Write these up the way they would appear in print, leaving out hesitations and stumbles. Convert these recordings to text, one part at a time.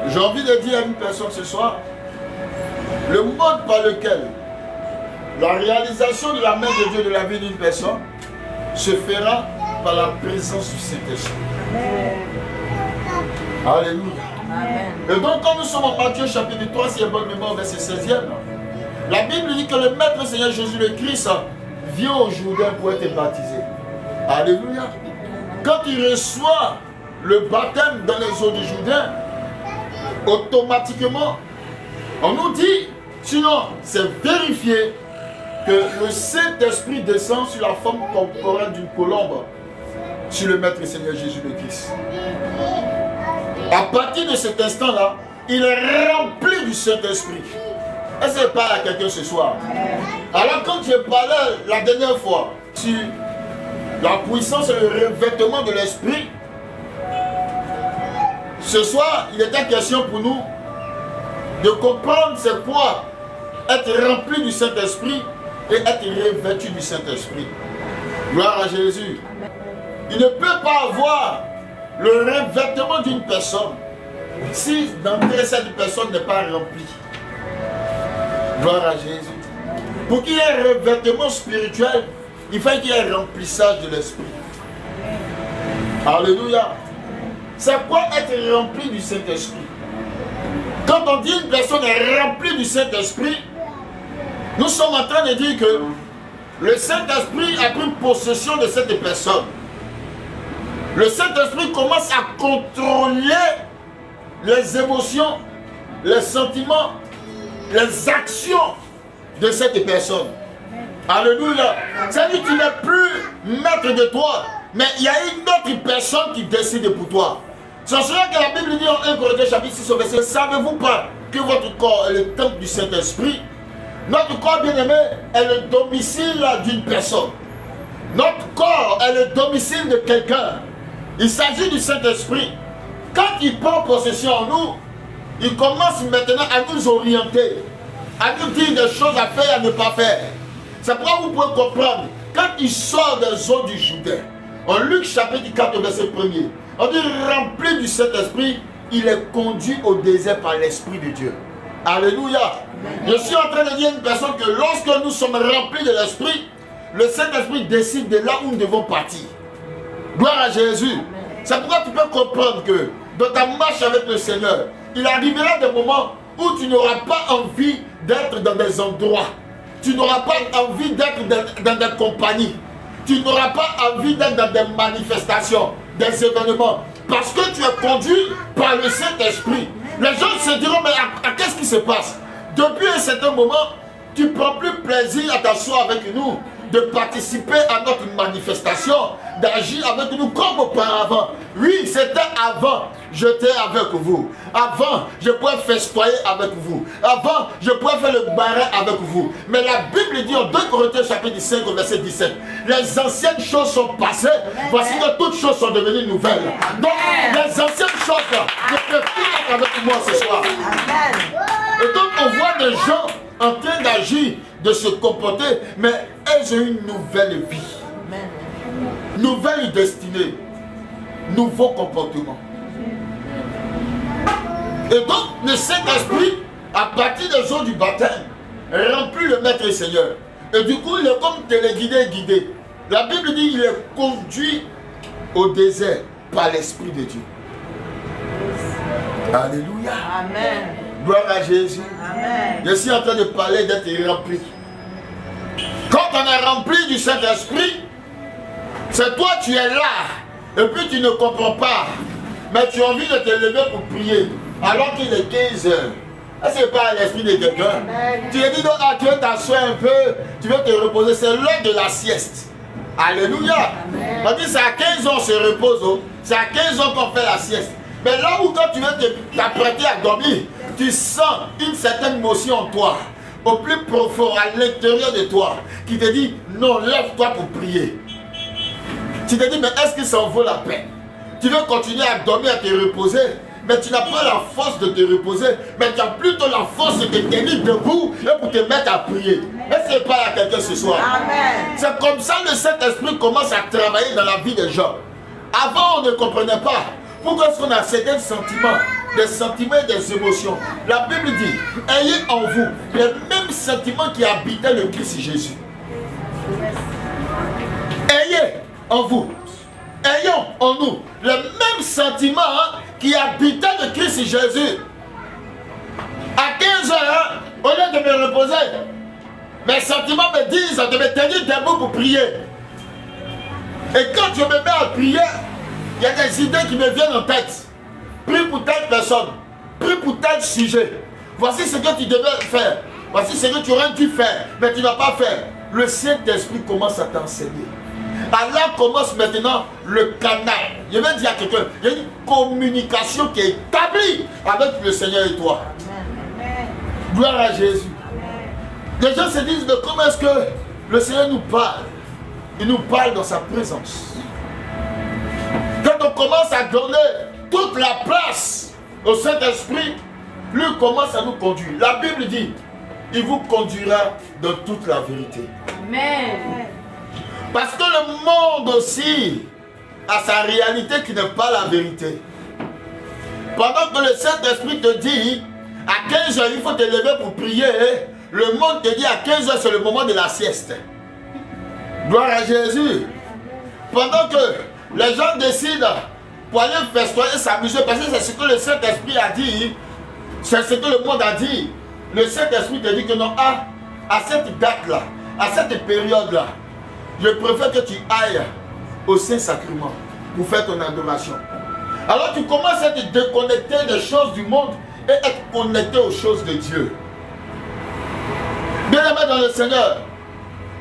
J'ai envie de dire à une personne ce soir, le mode par lequel la réalisation de la main de Dieu de la vie d'une personne se fera par la présence du Saint-Esprit. Alléluia. Amen. Et donc quand nous sommes en Matthieu chapitre 3, si il y a bonne mémoire, verset 16e, la Bible dit que le Maître Seigneur Jésus le Christ vient au Jourdain pour être baptisé. Alléluia. Quand il reçoit le baptême dans les eaux du Jourdain, automatiquement, on nous dit, sinon c'est vérifié, que le Saint-Esprit descend sur la forme corporelle d'une colombe sur le Maître Seigneur Jésus le Christ. À partir de cet instant-là, il est rempli du Saint-Esprit. Est-ce que parle à quelqu'un ce soir? Alors quand je parlais la dernière fois sur la puissance et le revêtement de l'Esprit, ce soir, il était question pour nous de comprendre c'est quoi être rempli du Saint-Esprit et être revêtu du Saint-Esprit. Gloire à Jésus. Il ne peut pas avoir le revêtement d'une personne si d'entrée cette personne n'est pas remplie. Gloire à Jésus. Pour qu'il y ait un revêtement spirituel, il faut qu'il y ait un remplissage de l'Esprit. Alléluia. C'est quoi être rempli du Saint-Esprit? Quand on dit une personne est remplie du Saint-Esprit, nous sommes en train de dire que le Saint-Esprit a pris possession de cette personne. Le Saint-Esprit commence à contrôler les émotions, les sentiments, les actions de cette personne. Alléluia. C'est-à-dire que tu n'es plus maître de toi, mais il y a une autre personne qui décide pour toi. C'est cela que la Bible dit en 1 Corinthiens chapitre 6 au verset. Savez-vous pas que votre corps est le temple du Saint-Esprit? Notre corps bien-aimé est le domicile d'une personne. Notre corps est le domicile de quelqu'un. Il s'agit du Saint-Esprit. Quand il prend possession en nous, il commence maintenant à nous orienter, à nous dire des choses à faire et à ne pas faire. C'est pourquoi vous pouvez comprendre, quand il sort des eaux du Jourdain, en Luc chapitre 4 verset 1er, on dit rempli du Saint-Esprit, il est conduit au désert par l'Esprit de Dieu. Alléluia. Je suis en train de dire à une personne que lorsque nous sommes remplis de l'Esprit, le Saint-Esprit décide de là où nous devons partir. Gloire à Jésus. C'est pourquoi tu peux comprendre que dans ta marche avec le Seigneur, il arrivera des moments où tu n'auras pas envie d'être dans des endroits. Tu n'auras pas envie d'être dans des compagnies. Tu n'auras pas envie d'être dans des manifestations, des événements. Parce que tu es conduit par le Saint-Esprit. Les gens se diront, mais qu'est-ce qui se passe? Depuis un certain moment, tu ne prends plus plaisir à t'asseoir avec nous, de participer à notre manifestation, d'agir avec nous comme auparavant. Oui, c'était avant, j'étais avec vous. Avant, je pouvais festoyer avec vous. Avant, je pouvais faire le barin avec vous. Mais la Bible dit en 2 Corinthiens chapitre 5 verset 17, les anciennes choses sont passées, voici que toutes choses sont devenues nouvelles. Donc, les anciennes choses ne peuvent plus être avec moi ce soir. Et donc, on voit des gens en train d'agir, de se comporter, mais elles ont une nouvelle vie. Nouvelle destinée. Nouveau comportement. Et donc, le Saint-Esprit, à partir des eaux du baptême, remplit le Maître et Seigneur. Et du coup, il est comme téléguidé, guidé. La Bible dit qu'il est conduit au désert par l'Esprit de Dieu. Alléluia. Amen. Gloire à Jésus. Amen. Je suis en train de parler d'être rempli. Quand on est rempli du Saint-Esprit, c'est toi, tu es là. Et puis tu ne comprends pas. Mais tu as envie de te lever pour prier. Alors qu'il est 15 heures. Est-ce que c'est pas l'esprit de quelqu'un? Tu as dit, ah, tu veux t'asseoir un peu, tu veux te reposer. C'est l'heure de la sieste. Alléluia. On dit c'est à 15 ans on se repose. Oh. C'est à 15 ans qu'on fait la sieste. Mais là où quand tu veux t'apprêter à dormir, tu sens une certaine motion en toi, au plus profond, à l'intérieur de toi, qui te dit, non, lève-toi pour prier. Tu te dis, mais est-ce que ça en vaut la peine? Tu veux continuer à dormir, à te reposer, mais tu n'as pas la force de te reposer, mais tu as plutôt la force de te tenir debout et pour te mettre à prier. Est-ce que pas à quelqu'un ce soir? C'est comme ça que le Saint-Esprit commence à travailler dans la vie des gens. Avant, on ne comprenait pas. Pourquoi est-ce qu'on a certains sentiments des sentiments et des émotions. La Bible dit, ayez en vous les mêmes sentiments qui habitaient le Christ Jésus. Ayez en vous, ayons en nous les mêmes sentiments qui habitaient le Christ Jésus. À 15 heures, au lieu de me reposer, mes sentiments me disent de me tenir debout pour prier. Et quand je me mets à prier, il y a des idées qui me viennent en tête. Prie pour telle personne, prie pour tel sujet. Voici ce que tu devais faire. Voici ce que tu aurais dû faire, mais tu n'as pas fait. Le Saint-Esprit commence à t'enseigner. Alors commence maintenant le canal. Je vais dire à quelqu'un, il y a une communication qui est établie avec le Seigneur et toi. Gloire à Jésus. Les gens se disent, mais comment est-ce que le Seigneur nous parle? Il nous parle dans sa présence. Quand on commence à donner toute la place au Saint-Esprit, lui commence à nous conduire. La Bible dit, il vous conduira dans toute la vérité. Amen. Parce que le monde aussi a sa réalité qui n'est pas la vérité. Pendant que le Saint-Esprit te dit, à 15 heures, il faut te lever pour prier, le monde te dit à 15 heures, c'est le moment de la sieste. Gloire à Jésus. Pendant que les gens décident pour aller festoyer, s'amuser, parce que c'est ce que le Saint-Esprit a dit, c'est ce que le monde a dit. Le Saint-Esprit te dit que non, à cette date-là, à cette période-là, je préfère que tu ailles au Saint-Sacrement pour faire ton adoration. Alors tu commences à te déconnecter des choses du monde et être connecté aux choses de Dieu. Bien aimé dans le Seigneur,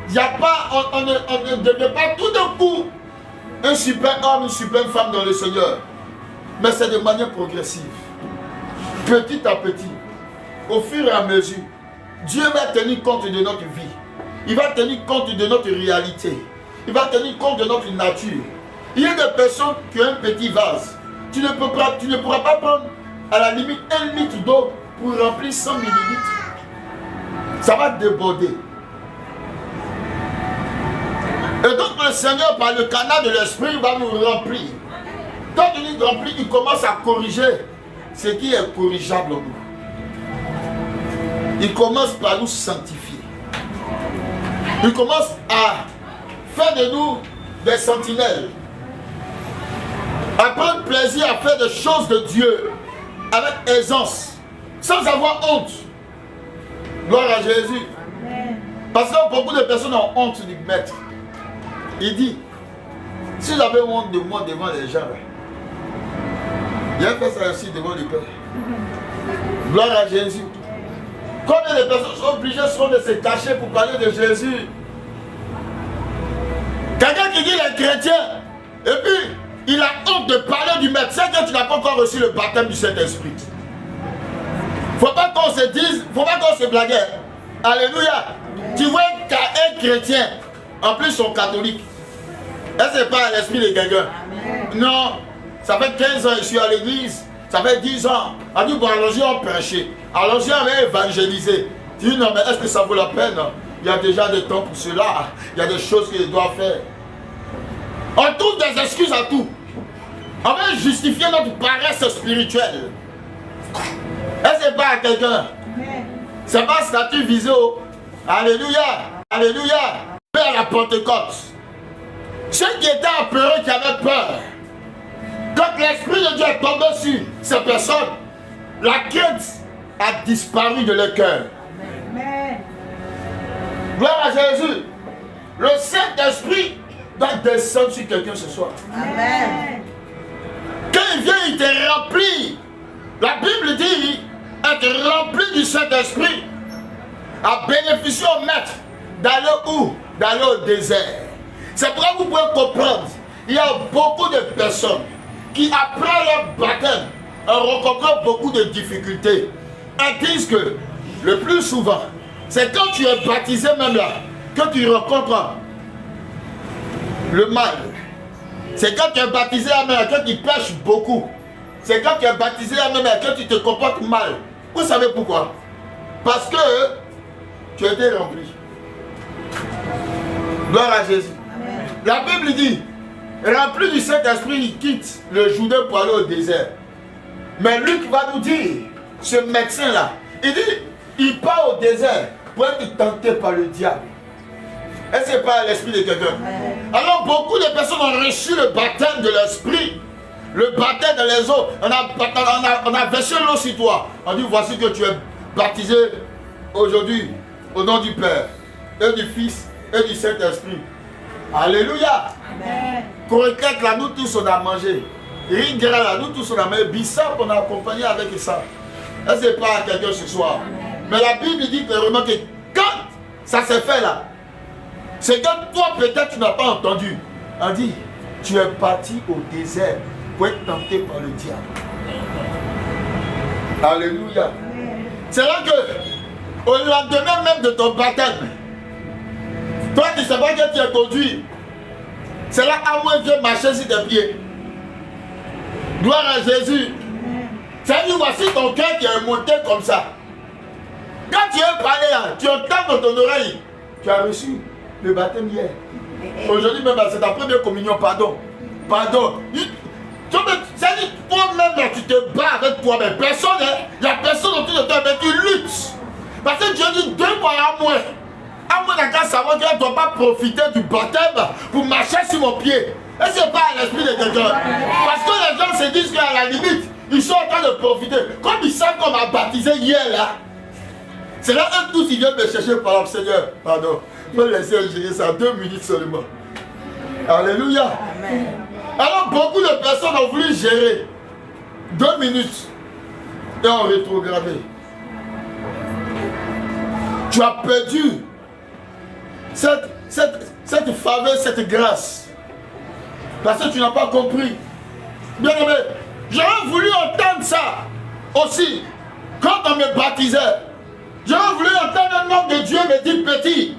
il n'y a pas, on ne devient pas tout d'un coup un super homme, une super femme dans le Seigneur. Mais c'est de manière progressive. Petit à petit, au fur et à mesure, Dieu va tenir compte de notre vie. Il va tenir compte de notre réalité. Il va tenir compte de notre nature. Il y a des personnes qui ont un petit vase. Tu ne pourras pas prendre à la limite 1 litre d'eau pour remplir 100 millilitres. Ça va déborder. Et donc le Seigneur, par le canal de l'Esprit, va nous remplir. Quand il nous remplit, il commence à corriger ce qui est corrigeable en nous. Il commence par nous sanctifier. Il commence à faire de nous des sentinelles. À prendre plaisir à faire des choses de Dieu avec aisance, sans avoir honte. Gloire à Jésus. Amen. Parce que beaucoup de personnes ont honte du maître. Il dit, si j'avais honte de moi devant les gens, il a fait ça aussi devant le Père. Gloire à Jésus. Combien de personnes sont obligées de se cacher pour parler de Jésus? Quelqu'un qui dit qu'il est chrétien, et puis il a honte de parler du maître, c'est que tu n'as pas encore reçu le baptême du Saint-Esprit. Faut pas qu'on se dise, faut pas qu'on se blague. Alléluia. Tu vois qu'un chrétien, en plus ils sont catholiques. Est-ce que c'est pas à l'esprit de quelqu'un? Non. Ça fait 15 ans que je suis à l'église. Ça fait 10 ans. On dit, bon, allons-y, on prêchait. Allons-y, on va évangéliser. Tu dis, non, mais est-ce que ça vaut la peine? Il y a déjà des temps pour cela. Il y a des choses qu'il doit faire. On trouve des excuses à tout. On va justifier notre paresse spirituelle. Est-ce que c'est pas à quelqu'un? C'est pas statut visé au... Alléluia. Alléluia. Père à la Pentecôte. Ceux qui étaient apeurés, qui avaient peur, quand l'Esprit de Dieu est tombé sur ces personnes, la crainte a disparu de leur cœur. Amen. Gloire à Jésus. Le Saint-Esprit doit descendre sur quelqu'un ce soir. Amen. Quand il vient, il te remplit. La Bible dit être rempli du Saint-Esprit a bénéficié au maître d'aller où? D'aller au désert. C'est pourquoi vous pouvez comprendre. Il y a beaucoup de personnes qui, après leur baptême, rencontrent beaucoup de difficultés. Elles disent que le plus souvent, c'est quand tu es baptisé même là, que tu rencontres le mal. C'est quand tu es baptisé à même que tu pêches beaucoup. C'est quand tu es baptisé à même que tu te comportes mal. Vous savez pourquoi? Parce que tu as été rempli. Gloire à Jésus. Amen. La Bible dit, rempli du Saint-Esprit, il quitte le Jourdain pour aller au désert. Mais Luc va nous dire, ce médecin-là, il dit, il part au désert pour être tenté par le diable. Est-ce que ce n'est pas l'esprit de quelqu'un? Alors beaucoup de personnes ont reçu le baptême de l'esprit. Le baptême dans les eaux. On a versé l'eau sur toi. On dit, voici que tu es baptisé aujourd'hui au nom du Père, et du Fils, et du Saint-Esprit. Alléluia. Correcte là, nous tous on a mangé. Ringera là, nous tous on a mangé. Bissap, on a accompagné avec ça. Est-ce que ce n'est pas quelqu'un ce soir? Mais la Bible dit clairement que quand ça s'est fait là, c'est que toi peut-être tu n'as pas entendu. On dit, tu es parti au désert pour être tenté par le diable. Alléluia. C'est là que, au lendemain même de ton baptême, toi tu ne sais pas que tu es conduit. C'est là à moins viens marcher sur tes pieds. Gloire à Jésus. Ça dit, voici ton cœur qui est monté comme ça. Quand tu es parlé là, tu entends dans ton oreille, tu as reçu le baptême hier. Aujourd'hui même, c'est ta première communion, pardon. Pardon. Ça dit, toi-même, tu te bats avec toi-même. Personne, il n'y a personne autour de toi, mais tu luttes. Parce que Dieu dit 2 mois à moins. À moins d'accord, savoir que je ne dois pas profiter du baptême pour marcher sur mon pied. Et ce n'est pas à l'esprit de quelqu'un. Parce que les gens se disent qu'à la limite, ils sont en train de profiter. Comme ils savent qu'on m'a baptisé hier là. C'est là eux tous ils viennent me chercher par le Seigneur. Pardon. Je vais laisser gérer ça 2 minutes seulement. Alléluia. Amen. Alors beaucoup de personnes ont voulu gérer 2 minutes et ont rétrogradé. Tu as perdu cette faveur, cette grâce. Parce que tu n'as pas compris. Bien aimé, j'aurais voulu entendre ça aussi. Quand on me baptisait, j'aurais voulu entendre un homme de Dieu me dire petit.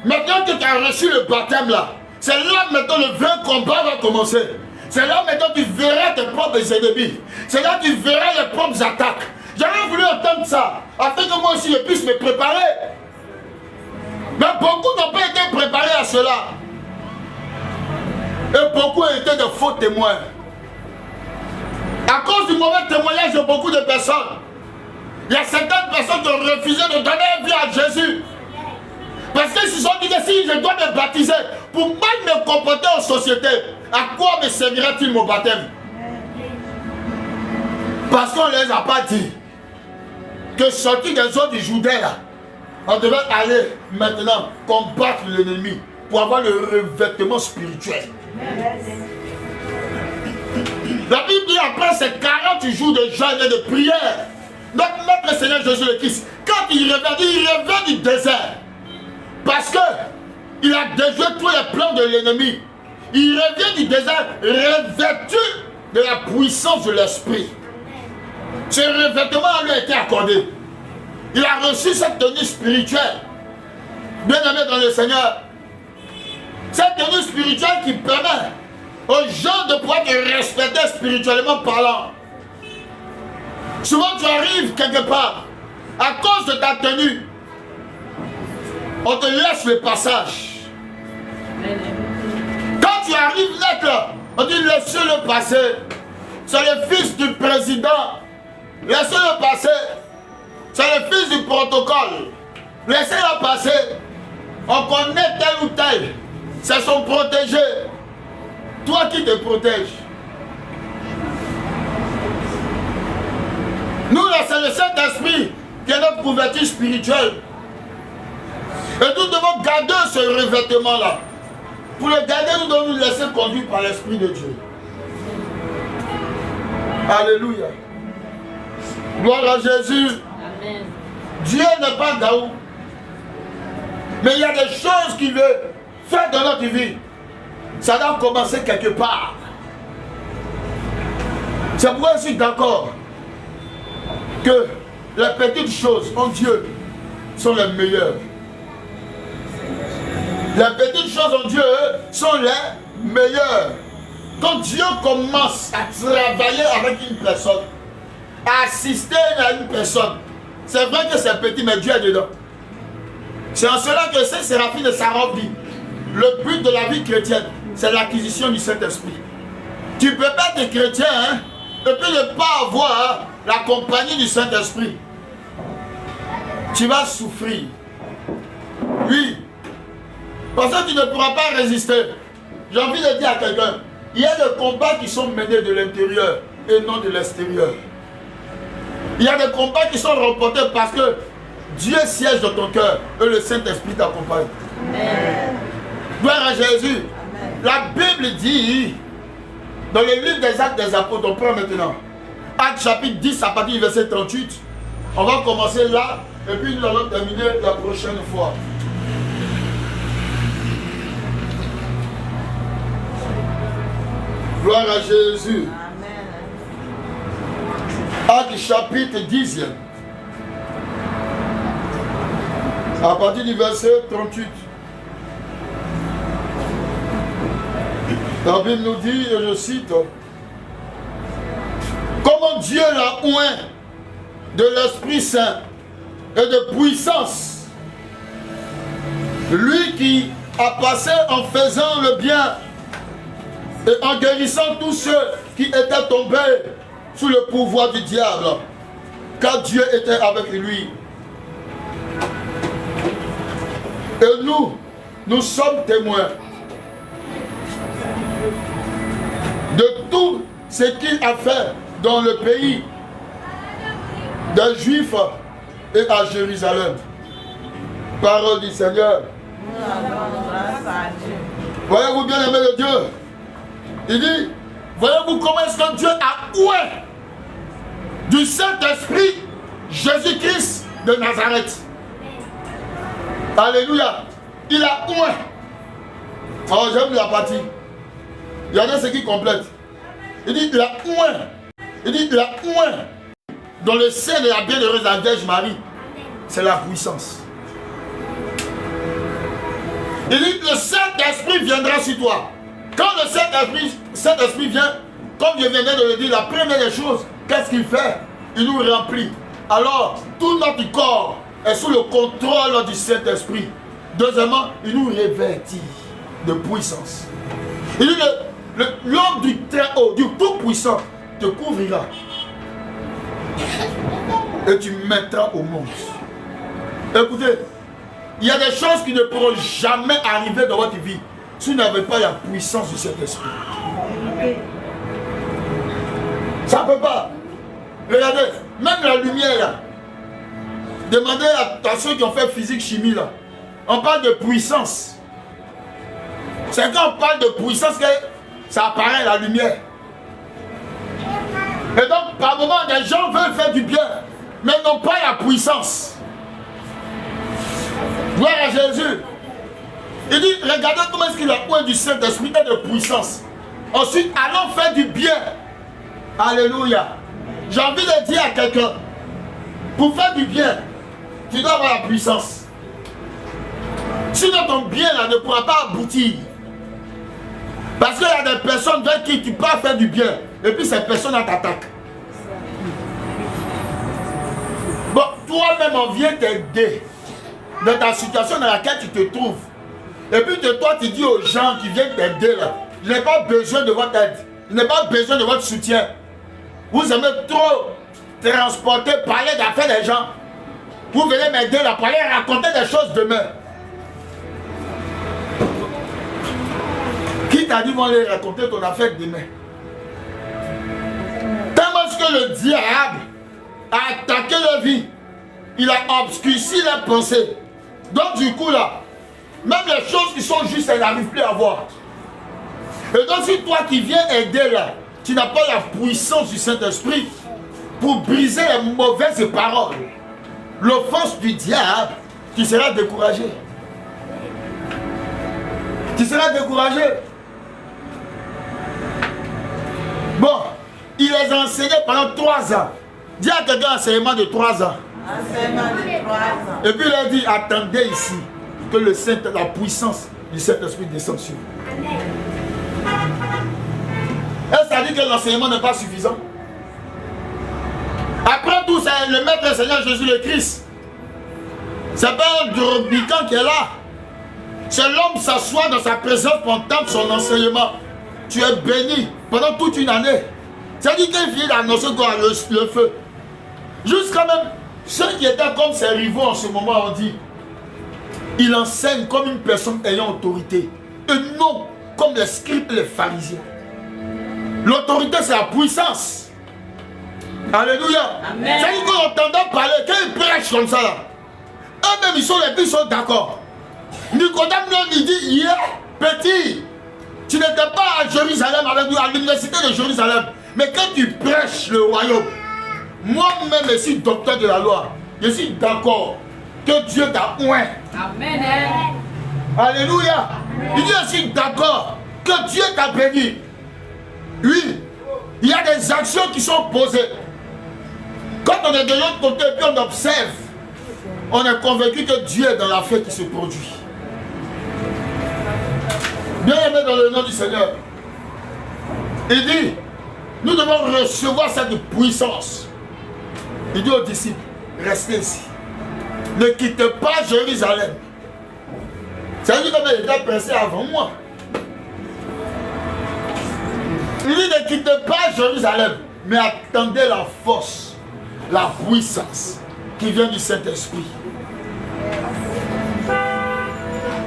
Maintenant que tu as reçu le baptême là, c'est là maintenant le vrai combat va commencer. C'est là maintenant tu verras tes propres ennemis. C'est là tu verras les propres attaques. J'aurais voulu entendre ça, afin que moi aussi je puisse me préparer. Mais beaucoup n'ont pas été préparés à cela. Et beaucoup ont été de faux témoins. À cause du mauvais témoignage de beaucoup de personnes, il y a certaines personnes qui ont refusé de donner vie à Jésus. Parce qu'ils se sont dit que si je dois me baptiser pour mal me comporter en société, à quoi me servira-t-il mon baptême? Parce qu'on ne les a pas dit que sorti des eaux du Jourdain là, on devait aller maintenant combattre l'ennemi pour avoir le revêtement spirituel. La Bible dit après ces 40 jours de jeûne et de prière, notre Seigneur Jésus le Christ, quand il revient du désert, parce qu'il a déjoué tous les plans de l'ennemi, il revient du désert revêtu de la puissance de l'esprit. Ce revêtement lui a été accordé. Il a reçu cette tenue spirituelle. Bien aimé dans le Seigneur, cette tenue spirituelle qui permet aux gens de pouvoir te respecter spirituellement parlant. Souvent tu arrives quelque part, à cause de ta tenue, on te laisse le passage. Quand tu arrives là, on dit laissez-le passer. C'est le fils du président. Laissez-le passer. C'est le fils du protocole. Laissez-le passer. On connaît tel ou tel. C'est son protégé. Toi qui te protèges. Nous là, c'est le Saint-Esprit qui est notre couverture spirituelle. Et nous devons garder ce revêtement-là. Pour le garder, nous devons nous laisser conduire par l'Esprit de Dieu. Alléluia. Gloire à Jésus. Amen. Dieu n'est pas Gaou. Mais il y a des choses qu'il veut faire dans notre vie. Ça doit commencer quelque part. C'est pourquoi je suis d'accord que les petites choses en Dieu sont les meilleures. Les petites choses en Dieu sont les meilleures. Quand Dieu commence à travailler avec une personne, à assister à une personne, c'est vrai que c'est petit, mais Dieu est dedans. C'est en cela que Saint Séraphine de Sarov dit, le but de la vie chrétienne, c'est l'acquisition du Saint-Esprit. Tu ne peux pas être chrétien et puis ne pas avoir la compagnie du Saint-Esprit, tu vas souffrir. Oui. Parce que tu ne pourras pas résister. J'ai envie de dire à quelqu'un, il y a des combats qui sont menés de l'intérieur et non de l'extérieur. Il y a des combats qui sont remportés parce que Dieu siège dans ton cœur et le Saint-Esprit t'accompagne. Gloire à Jésus. Amen. La Bible dit, dans le livre des Actes des Apôtres, on prend maintenant, Actes chapitre 10 à partir du verset 38, on va commencer là et puis nous allons terminer la prochaine fois. Gloire à Jésus. Amen. Actes chapitre 10. À partir du verset 38. La Bible nous dit, et je cite, comment Dieu l'a oint de l'Esprit Saint et de puissance, lui qui a passé en faisant le bien et en guérissant tous ceux qui étaient tombés sous le pouvoir du diable, car Dieu était avec lui. Et nous sommes témoins de tout ce qu'il a fait dans le pays des Juifs et à Jérusalem. Parole du Seigneur. Voyez-vous bien aimé de Dieu. Il dit, voyez-vous comment est-ce que Dieu a oint du Saint-Esprit Jésus-Christ de Nazareth. Alléluia. Il a oint. Alors j'aime la partie. Il y en a ceux qui complètent. Il dit, il a oint. Il dit, il a oint dans le sein de la bienheureuse Vierge Marie. C'est la puissance. Il dit, le Saint-Esprit viendra sur toi. Quand le Saint-Esprit vient, comme je venais de le dire, la première des choses, qu'est-ce qu'il fait? Il nous remplit. Alors, tout notre corps est sous le contrôle du Saint-Esprit. Deuxièmement, il nous revêtit de puissance. Il dit, l'homme du très haut, du tout-puissant, te couvrira. Et tu mettras au monde. Écoutez, il y a des choses qui ne pourront jamais arriver dans votre vie si vous n'avez pas la puissance du Saint-Esprit. Ça ne peut pas. Regardez, même la lumière là. Demandez à ceux qui ont fait physique, chimie là. On parle de puissance. C'est quand on parle de puissance que ça apparaît la lumière. Et donc, par moment, des gens veulent faire du bien, mais n'ont pas la puissance. Gloire à Jésus. Il dit, regardez comment est-ce qu'il a oint du Saint-Esprit et de puissance. Ensuite, allons faire du bien. Alléluia. J'ai envie de dire à quelqu'un, pour faire du bien, tu dois avoir la puissance. Sinon ton bien là ne pourra pas aboutir. Parce qu'il y a des personnes vers qui tu peux faire du bien. Et puis ces personnes t'attaquent. Bon, toi-même on vient t'aider dans ta situation dans laquelle tu te trouves. Et puis toi tu dis aux gens qui viennent t'aider là, je n'ai pas besoin de votre aide. Je n'ai pas besoin de votre soutien. Vous aimez trop transporter, parler d'affaires des gens. Vous venez m'aider là pour aller raconter des choses demain. Qui t'a dit moi aller raconter ton affaire demain? Tellement que le diable a attaqué leur vie, il a obscurci leurs pensées. Donc du coup là, même les choses qui sont justes, elles n'arrivent plus à voir. Et donc si toi qui viens aider là, tu n'as pas la puissance du Saint-Esprit pour briser les mauvaises paroles, l'offense du diable, tu seras découragé. Tu seras découragé. Bon, il les a enseignés pendant 3 ans. Dis à quelqu'un enseignement de 3 ans. Enseignement de 3 ans. Et puis il a dit, attendez ici, que la puissance du Saint-Esprit descende sur vous. Et ça dit que l'enseignement n'est pas suffisant. Après tout, c'est le Maître et Seigneur Jésus le Christ. C'est pas un drobican qui est là. C'est l'homme s'assoit dans sa présence pour entendre son enseignement. Tu es béni pendant toute une année. C'est-à-dire qu'il vient d'annoncer quoi, le feu. Jusqu'à même, ceux qui étaient comme ses rivaux en ce moment ont dit, il enseigne comme une personne ayant autorité. Et non comme les scribes et les pharisiens. L'autorité, c'est la puissance. Alléluia. C'est-à-dire qu'on entendait parler, quand ils prêchent comme ça là, eux-mêmes ils sont d'accord. Nicodème lui dit, hier, petit, tu n'étais pas à Jérusalem avec nous, à l'université de Jérusalem. Mais quand tu prêches le royaume, moi-même, je suis docteur de la loi. Je suis d'accord que Dieu t'a oint. Amen. Alléluia. Il dit, je suis d'accord que Dieu t'a béni. Oui, il y a des actions qui sont posées. Quand on est de l'autre côté et puis on observe, on est convaincu que Dieu est dans la fête qui se produit. Bien aimé dans le nom du Seigneur. Il dit, nous devons recevoir cette puissance. Il dit aux disciples, restez ici. Ne quittez pas Jérusalem. C'est-à-dire qu'il était pressé avant moi. Il dit, ne quittez pas Jérusalem, mais attendez la force, la puissance qui vient du Saint-Esprit.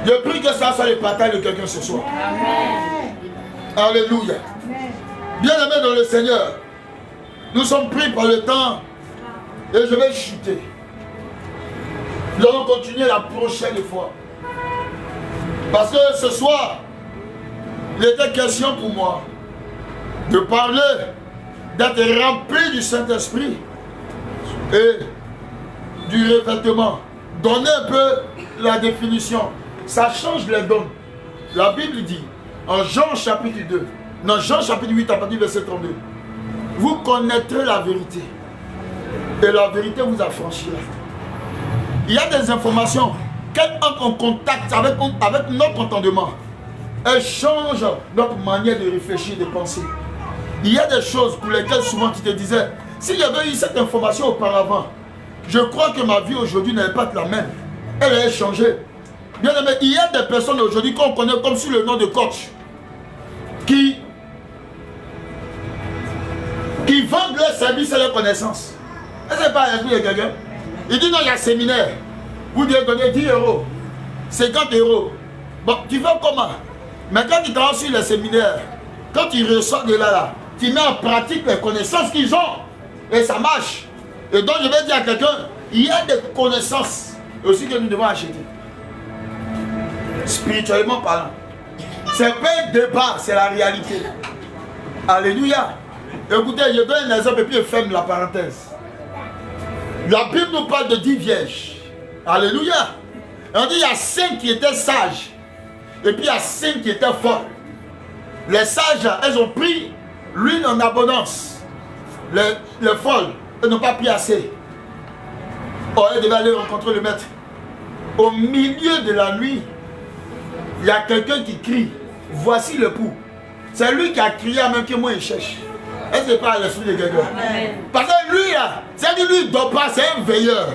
Je prie que ça soit le partage de quelqu'un ce soir. Amen. Alléluia. Bien-aimés dans le Seigneur, nous sommes pris par le temps et je vais chuter. Nous allons continuer la prochaine fois. Parce que ce soir, il était question pour moi de parler, d'être rempli du Saint-Esprit et du revêtement. Donner un peu la définition. Ça change les dons. La Bible dit, en Jean chapitre 2, dans Jean chapitre 8, à partir du verset 32, vous connaîtrez la vérité et la vérité vous affranchira. Il y a des informations qu'elles entrent en contact avec notre entendement. Elles changent notre manière de réfléchir, de penser. Il y a des choses pour lesquelles souvent tu te disais, s'il y avait eu cette information auparavant, je crois que ma vie aujourd'hui n'allait pas être la même. Elle a changé. Bien aimé, il y a des personnes aujourd'hui qu'on connaît comme sous le nom de coach qui vendent leurs services et leurs connaissances. Est-ce que c'est pas l'esprit de quelqu'un? Il dit non, il y a un séminaire. Vous devez donner 10 euros, 50 euros. Bon, tu fais comment? Mais quand tu travailles sur les séminaires, quand tu ressors de là, tu mets en pratique les connaissances qu'ils ont. Et ça marche. Et donc je vais dire à quelqu'un, il y a des connaissances aussi que nous devons acheter. Spirituellement parlant. C'est pas un débat, c'est la réalité. Alléluia. Écoutez, je donne un exemple et puis je ferme la parenthèse. La Bible nous parle de 10 vierges. Alléluia. On dit il y a 5 qui étaient sages. Et puis il y a 5 qui étaient folles. Les sages, elles ont pris l'huile en abondance. Les folles, elles n'ont pas pris assez. Oh, elles devaient aller rencontrer le maître. Au milieu de la nuit, il y a quelqu'un qui crie, voici le pou. C'est lui qui a crié à même que moi il cherche. Est-ce que c'est pas l'esprit de quelqu'un? Parce que lui là, c'est lui il ne dort pas, c'est un veilleur.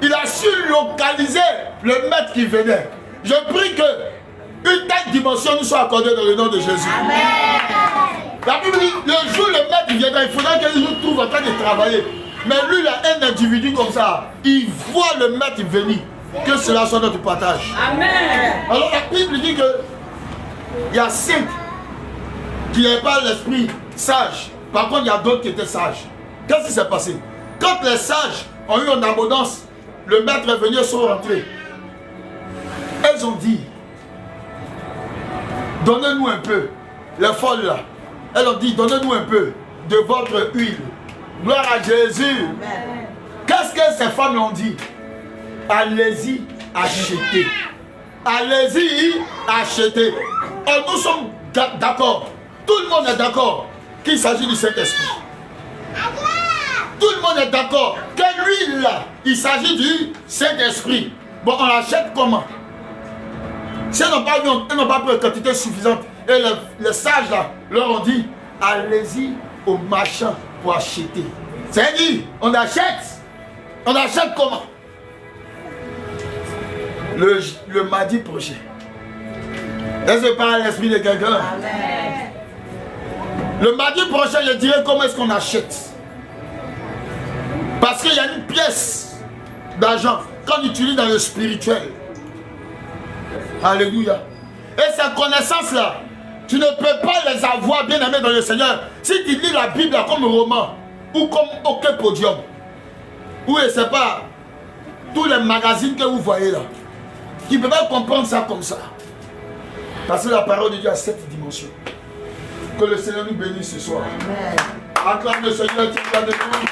Il a su localiser le maître qui venait. Je prie que une telle dimension nous soit accordée dans le nom de Jésus. Amen. La Bible dit, le jour où le maître viendra, il faudra qu'il nous trouve en train de travailler. Mais lui là, un individu comme ça, il voit le maître venir. Que cela soit notre partage. Amen. Alors la Bible dit que il y a 5 qui n'avaient pas l'esprit sage. Par contre, il y a d'autres qui étaient sages. Qu'est-ce qui s'est passé? Quand les sages ont eu en abondance, le maître est venu, sont rentrés. Elles ont dit, donnez-nous un peu. Les folles là, elles ont dit, donnez-nous un peu de votre huile. Gloire à Jésus. Qu'est-ce que ces femmes ont dit? Allez-y, achetez. Allez-y, achetez. Et nous sommes d'accord. Tout le monde est d'accord qu'il s'agit du Saint-Esprit. Tout le monde est d'accord que l'huile là, il s'agit du Saint-Esprit. Bon, on l'achète comment? Si elles n'ont pas pris une quantité suffisante, et les sages là leur ont dit, allez-y au marchand pour acheter. C'est-à-dire, on achète. On achète comment? Le mardi prochain. Est-ce que par l'esprit de quelqu'un? Le mardi prochain, je dirai comment est-ce qu'on achète. Parce qu'il y a une pièce d'argent qu'on utilise dans le spirituel. Alléluia. Et ces connaissances-là, tu ne peux pas les avoir, bien aimé dans le Seigneur, si tu lis la Bible comme roman ou comme aucun podium. Ou je ne sais pas, tous les magazines que vous voyez là. Tu ne peux pas comprendre ça comme ça. Parce que la parole de Dieu a cette dimension. Que le Seigneur nous bénisse ce soir. Acclame le Seigneur, tu vas de nous.